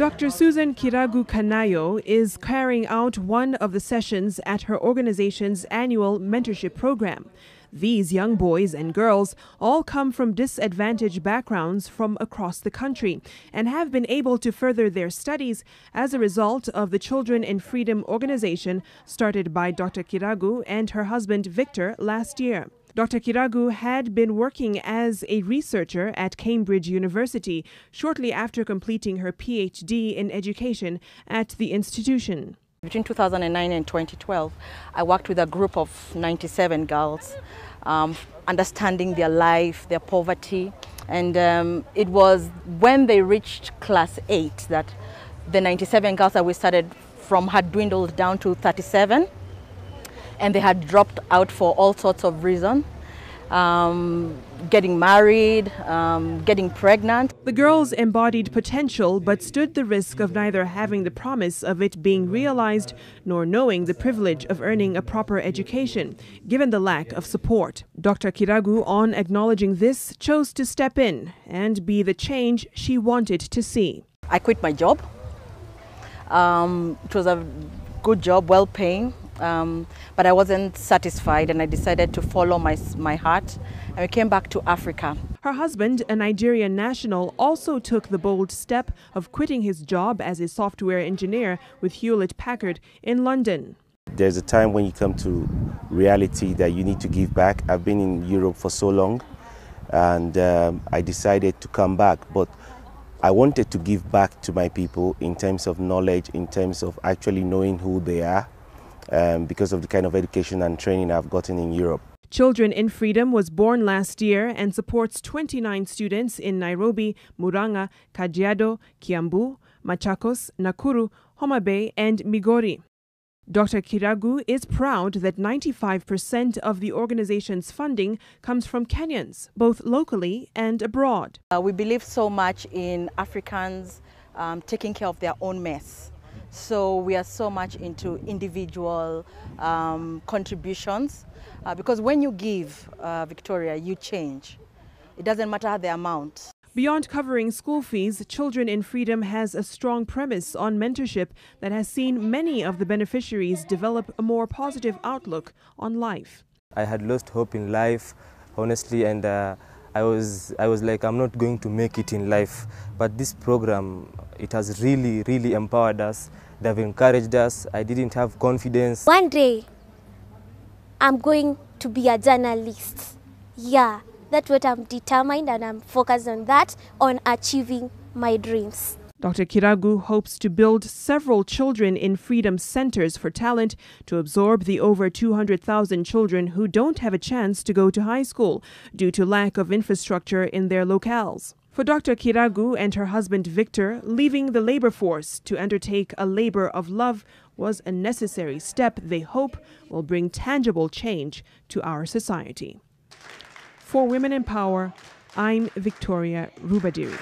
Dr. Susan Kiragu is carrying out one of the sessions at her organization's annual mentorship program. These young boys and girls all come from disadvantaged backgrounds from across the country and have been able to further their studies as a result of the Children in Freedom organization started by Dr. Kiragu and her husband Victor last year. Dr. Kiragu had been working as a researcher at Cambridge University shortly after completing her PhD in education at the institution. Between 2009 and 2012, I worked with a group of 97 girls, understanding their life, their poverty, and it was when they reached class 8 that the 97 girls that we started from had dwindled down to 37, and they had dropped out for all sorts of reasons. Getting married, getting pregnant. The girls embodied potential but stood the risk of neither having the promise of it being realized nor knowing the privilege of earning a proper education, given the lack of support. Dr. Kiragu, on acknowledging this, chose to step in and be the change she wanted to see. I quit my job. It was a good job, well paying. But I wasn't satisfied, and I decided to follow my heart, and we came back to Africa. Her husband, a Nigerian national, also took the bold step of quitting his job as a software engineer with Hewlett-Packard in London. There's a time when you come to reality that you need to give back. I've been in Europe for so long, and I decided to come back, but I wanted to give back to my people in terms of knowledge, in terms of actually knowing who they are. Because of the kind of education and training I've gotten in Europe. Children in Freedom was born last year and supports 29 students in Nairobi, Murang'a, Kajiado, Kiambu, Machakos, Nakuru, Homa Bay and Migori. Dr. Kiragu is proud that 95% of the organization's funding comes from Kenyans, both locally and abroad. We believe so much in Africans taking care of their own mess. So we are so much into individual contributions because when you give, Victoria, you change. It doesn't matter the amount. Beyond covering school fees, Children in Freedom has a strong premise on mentorship that has seen many of the beneficiaries develop a more positive outlook on life. I had lost hope in life, honestly, and I was like, I'm not going to make it in life. But this program, it has really empowered us. They've encouraged us. I didn't have confidence. One day, I'm going to be a journalist. Yeah, that's what I'm determined, and I'm focused on that, on achieving my dreams. Dr. Kiragu hopes to build several Children in Freedom centers for talent to absorb the over 200,000 children who don't have a chance to go to high school due to lack of infrastructure in their locales. For Dr. Kiragu and her husband Victor, leaving the labor force to undertake a labor of love was a necessary step they hope will bring tangible change to our society. For Women in Power, I'm Victoria Rubadiri.